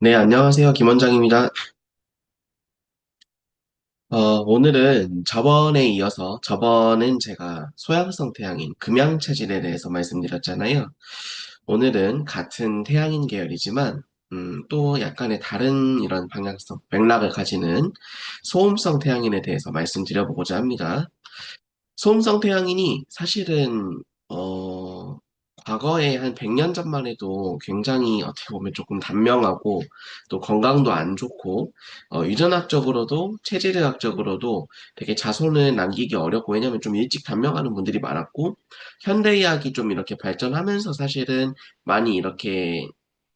네, 안녕하세요. 김 원장입니다. 오늘은 저번에 이어서 저번엔 제가 소양성 태양인 금양체질에 대해서 말씀드렸잖아요. 오늘은 같은 태양인 계열이지만 또 약간의 다른 이런 방향성, 맥락을 가지는 소음성 태양인에 대해서 말씀드려보고자 합니다. 소음성 태양인이 사실은 과거에 한 100년 전만 해도 굉장히 어떻게 보면 조금 단명하고 또 건강도 안 좋고 유전학적으로도 체질의학적으로도 되게 자손을 남기기 어렵고 왜냐면 좀 일찍 단명하는 분들이 많았고 현대의학이 좀 이렇게 발전하면서 사실은 많이 이렇게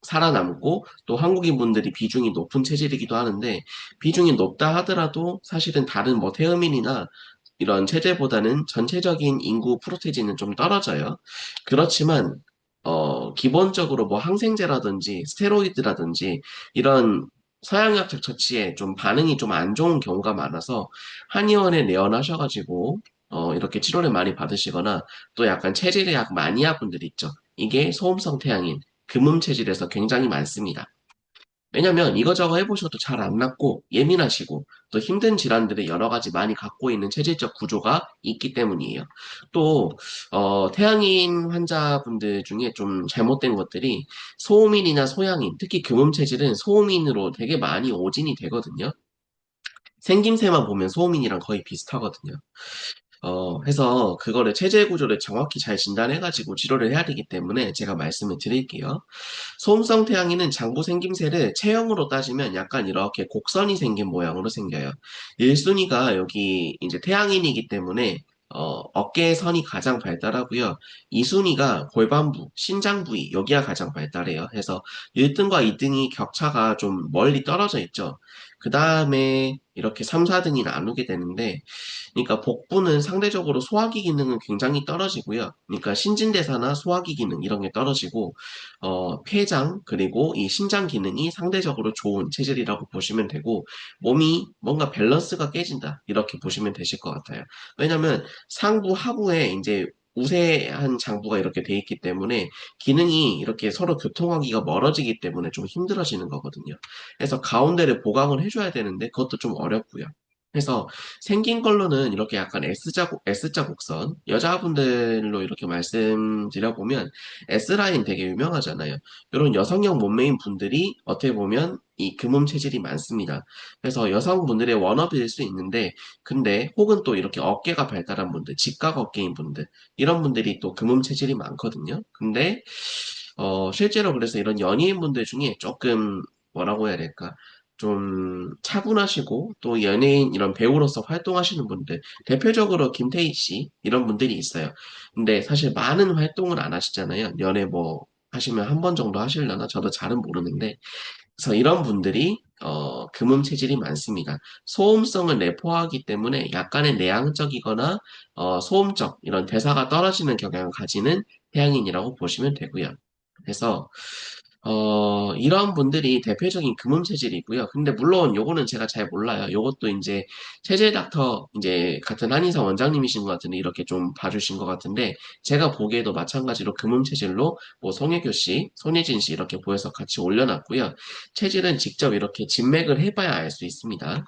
살아남고 또 한국인 분들이 비중이 높은 체질이기도 하는데 비중이 높다 하더라도 사실은 다른 뭐 태음인이나 이런 체제보다는 전체적인 인구 프로테이지는 좀 떨어져요. 그렇지만 기본적으로 뭐 항생제라든지 스테로이드라든지 이런 서양약적 처치에 좀 반응이 좀 안 좋은 경우가 많아서 한의원에 내원하셔가지고 이렇게 치료를 많이 받으시거나 또 약간 체질의학 마니아 분들이 있죠. 이게 소음성 태양인 금음 체질에서 굉장히 많습니다. 왜냐면 이거저거 해보셔도 잘 안 낫고 예민하시고 또 힘든 질환들을 여러 가지 많이 갖고 있는 체질적 구조가 있기 때문이에요. 또 태양인 환자분들 중에 좀 잘못된 것들이 소음인이나 소양인, 특히 금음 체질은 소음인으로 되게 많이 오진이 되거든요. 생김새만 보면 소음인이랑 거의 비슷하거든요. 해서 그거를 체질 구조를 정확히 잘 진단해가지고 치료를 해야 되기 때문에 제가 말씀을 드릴게요. 소음성 태양인은 장부 생김새를 체형으로 따지면 약간 이렇게 곡선이 생긴 모양으로 생겨요. 1순위가 여기 이제 태양인이기 때문에 어깨의 선이 가장 발달하고요. 2순위가 골반부, 신장 부위, 여기가 가장 발달해요. 해서 1등과 2등이 격차가 좀 멀리 떨어져 있죠. 그 다음에 이렇게 3, 4등이 나누게 되는데 그러니까 복부는 상대적으로 소화기 기능은 굉장히 떨어지고요. 그러니까 신진대사나 소화기 기능 이런 게 떨어지고 폐장 그리고 이 신장 기능이 상대적으로 좋은 체질이라고 보시면 되고 몸이 뭔가 밸런스가 깨진다 이렇게 보시면 되실 것 같아요. 왜냐하면 상부 하부에 이제 우세한 장부가 이렇게 돼 있기 때문에 기능이 이렇게 서로 교통하기가 멀어지기 때문에 좀 힘들어지는 거거든요. 그래서 가운데를 보강을 해줘야 되는데 그것도 좀 어렵고요. 그래서 생긴 걸로는 이렇게 약간 S자 곡선, 여자분들로 이렇게 말씀드려보면 S라인 되게 유명하잖아요. 이런 여성형 몸매인 분들이 어떻게 보면 이 금음 체질이 많습니다. 그래서 여성분들의 워너비일 수 있는데, 근데 혹은 또 이렇게 어깨가 발달한 분들, 직각 어깨인 분들, 이런 분들이 또 금음 체질이 많거든요. 근데, 실제로 그래서 이런 연예인분들 중에 조금 뭐라고 해야 될까? 좀 차분하시고 또 연예인 이런 배우로서 활동하시는 분들 대표적으로 김태희 씨 이런 분들이 있어요. 근데 사실 많은 활동을 안 하시잖아요. 연애 뭐 하시면 한 번 정도 하시려나 저도 잘은 모르는데 그래서 이런 분들이 금음 체질이 많습니다. 소음성을 내포하기 때문에 약간의 내향적이거나 소음적 이런 대사가 떨어지는 경향을 가지는 태양인이라고 보시면 되고요. 그래서 이런 분들이 대표적인 금음 체질이고요. 근데 물론 요거는 제가 잘 몰라요. 요것도 이제 체질 닥터 이제 같은 한의사 원장님이신 것 같은데 이렇게 좀 봐주신 것 같은데 제가 보기에도 마찬가지로 금음 체질로 뭐 송혜교 씨, 손예진 씨 이렇게 보여서 같이 올려놨고요. 체질은 직접 이렇게 진맥을 해봐야 알 수 있습니다.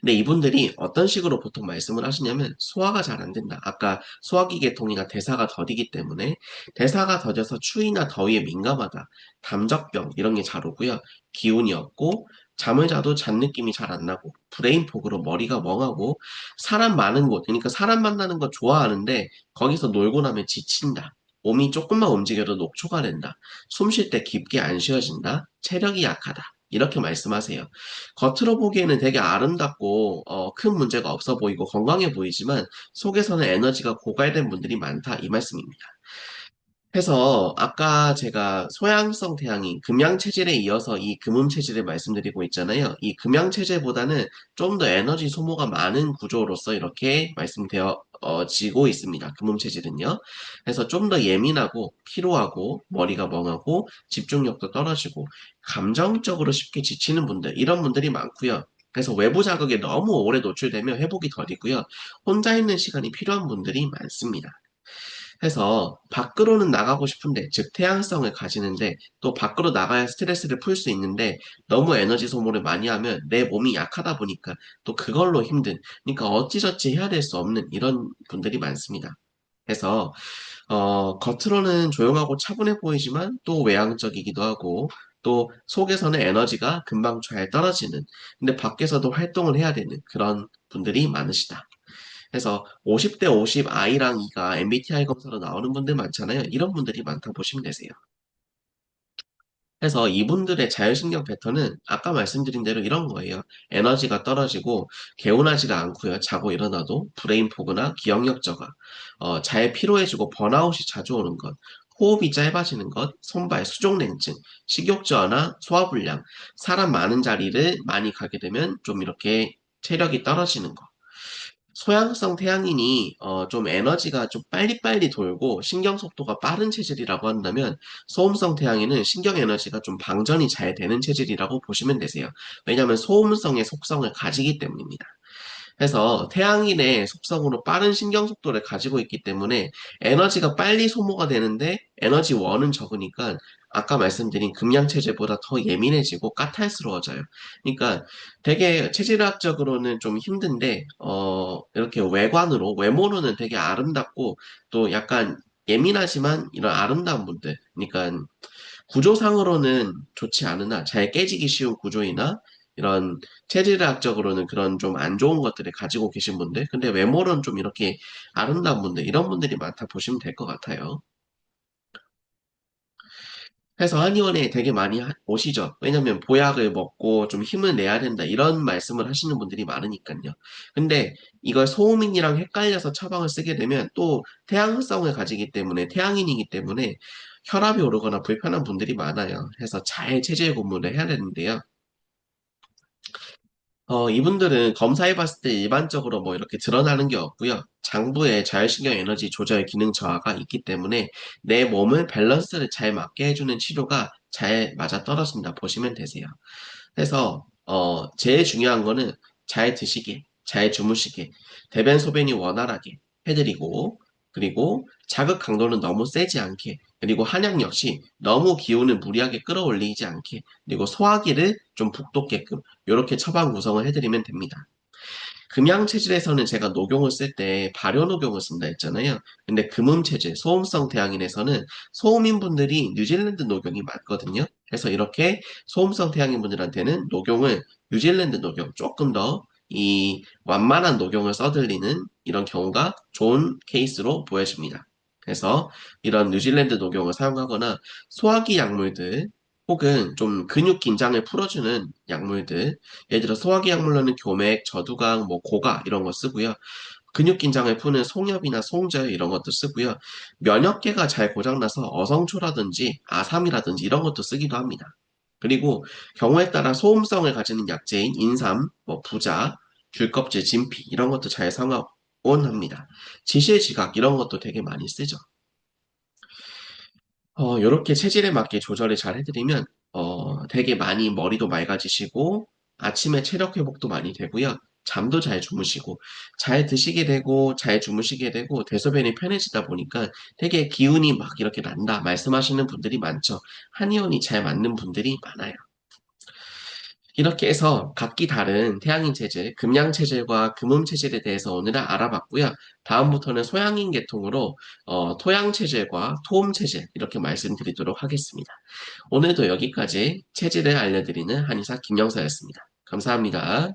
근데 이분들이 어떤 식으로 보통 말씀을 하시냐면 소화가 잘 안 된다. 아까 소화기 계통이나 대사가 더디기 때문에 대사가 더뎌서 추위나 더위에 민감하다. 담적병 이런 게 잘 오고요. 기운이 없고 잠을 자도 잔 느낌이 잘 안 나고 브레인 폭으로 머리가 멍하고 사람 많은 곳 그러니까 사람 만나는 거 좋아하는데 거기서 놀고 나면 지친다. 몸이 조금만 움직여도 녹초가 된다. 숨 쉴 때 깊게 안 쉬어진다. 체력이 약하다. 이렇게 말씀하세요. 겉으로 보기에는 되게 아름답고 큰 문제가 없어 보이고 건강해 보이지만 속에서는 에너지가 고갈된 분들이 많다 이 말씀입니다. 해서 아까 제가 소양성 태양인 금양 체질에 이어서 이 금음 체질을 말씀드리고 있잖아요. 이 금양 체질보다는 좀 더 에너지 소모가 많은 구조로서 이렇게 말씀되어 지고 있습니다. 금음 체질은요. 그래서 좀 더 예민하고 피로하고 머리가 멍하고 집중력도 떨어지고 감정적으로 쉽게 지치는 분들 이런 분들이 많고요. 그래서 외부 자극에 너무 오래 노출되면 회복이 더디고요. 혼자 있는 시간이 필요한 분들이 많습니다. 해서 밖으로는 나가고 싶은데, 즉 태양성을 가지는데 또 밖으로 나가야 스트레스를 풀 수 있는데 너무 에너지 소모를 많이 하면 내 몸이 약하다 보니까 또 그걸로 힘든, 그러니까 어찌저찌 해야 될 수 없는 이런 분들이 많습니다. 그래서 겉으로는 조용하고 차분해 보이지만 또 외향적이기도 하고 또 속에서는 에너지가 금방 잘 떨어지는, 근데 밖에서도 활동을 해야 되는 그런 분들이 많으시다. 그래서 50대 50 I랑 E가 MBTI 검사로 나오는 분들 많잖아요. 이런 분들이 많다 보시면 되세요. 그래서 이분들의 자율신경 패턴은 아까 말씀드린 대로 이런 거예요. 에너지가 떨어지고 개운하지가 않고요. 자고 일어나도 브레인 포그나 기억력 저하, 잘 피로해지고 번아웃이 자주 오는 것, 호흡이 짧아지는 것, 손발 수족냉증, 식욕 저하나 소화불량, 사람 많은 자리를 많이 가게 되면 좀 이렇게 체력이 떨어지는 것. 소양성 태양인이 좀 에너지가 좀 빨리빨리 돌고 신경 속도가 빠른 체질이라고 한다면, 소음성 태양인은 신경 에너지가 좀 방전이 잘 되는 체질이라고 보시면 되세요. 왜냐하면 소음성의 속성을 가지기 때문입니다. 그래서 태양인의 속성으로 빠른 신경 속도를 가지고 있기 때문에 에너지가 빨리 소모가 되는데 에너지 원은 적으니까 아까 말씀드린 금양 체질보다 더 예민해지고 까탈스러워져요. 그러니까 되게 체질학적으로는 좀 힘든데 이렇게 외관으로 외모로는 되게 아름답고 또 약간 예민하지만 이런 아름다운 분들, 그러니까 구조상으로는 좋지 않으나 잘 깨지기 쉬운 구조이나 이런 체질학적으로는 그런 좀 안 좋은 것들을 가지고 계신 분들, 근데 외모는 좀 이렇게 아름다운 분들, 이런 분들이 많다 보시면 될 것 같아요. 그래서 한의원에 되게 많이 오시죠. 왜냐면 보약을 먹고 좀 힘을 내야 된다, 이런 말씀을 하시는 분들이 많으니까요. 근데 이걸 소음인이랑 헷갈려서 처방을 쓰게 되면 또 태양성을 가지기 때문에, 태양인이기 때문에 혈압이 오르거나 불편한 분들이 많아요. 그래서 잘 체질 공부를 해야 되는데요. 이분들은 검사해봤을 때 일반적으로 뭐 이렇게 드러나는 게 없고요. 장부에 자율신경 에너지 조절 기능 저하가 있기 때문에 내 몸을 밸런스를 잘 맞게 해주는 치료가 잘 맞아떨어진다 보시면 되세요. 그래서 제일 중요한 거는 잘 드시게, 잘 주무시게, 대변 소변이 원활하게 해드리고, 그리고 자극 강도는 너무 세지 않게, 그리고 한약 역시 너무 기운을 무리하게 끌어올리지 않게, 그리고 소화기를 좀 북돋게끔 이렇게 처방 구성을 해드리면 됩니다. 금양 체질에서는 제가 녹용을 쓸 때 발효 녹용을 쓴다 했잖아요. 근데 금음 체질, 소음성 태양인에서는 소음인 분들이 뉴질랜드 녹용이 많거든요. 그래서 이렇게 소음성 태양인 분들한테는 녹용을, 뉴질랜드 녹용, 조금 더 이 완만한 녹용을 써드리는 이런 경우가 좋은 케이스로 보여집니다. 그래서 이런 뉴질랜드 녹용을 사용하거나 소화기 약물들 혹은 좀 근육 긴장을 풀어주는 약물들, 예를 들어 소화기 약물로는 교맥, 저두강, 뭐 고가 이런 거 쓰고요. 근육 긴장을 푸는 송엽이나 송절 이런 것도 쓰고요. 면역계가 잘 고장나서 어성초라든지 아삼이라든지 이런 것도 쓰기도 합니다. 그리고 경우에 따라 소음성을 가지는 약재인 인삼, 뭐 부자, 귤껍질, 진피 이런 것도 잘 사용하곤 합니다. 지실지각 이런 것도 되게 많이 쓰죠. 요렇게 체질에 맞게 조절을 잘 해드리면, 되게 많이 머리도 맑아지시고, 아침에 체력 회복도 많이 되고요. 잠도 잘 주무시고, 잘 드시게 되고, 잘 주무시게 되고, 대소변이 편해지다 보니까 되게 기운이 막 이렇게 난다 말씀하시는 분들이 많죠. 한의원이 잘 맞는 분들이 많아요. 이렇게 해서 각기 다른 태양인 체질, 금양 체질과 금음 체질에 대해서 오늘은 알아봤고요. 다음부터는 소양인 계통으로 토양 체질과 토음 체질 이렇게 말씀드리도록 하겠습니다. 오늘도 여기까지 체질을 알려드리는 한의사 김영사였습니다. 감사합니다.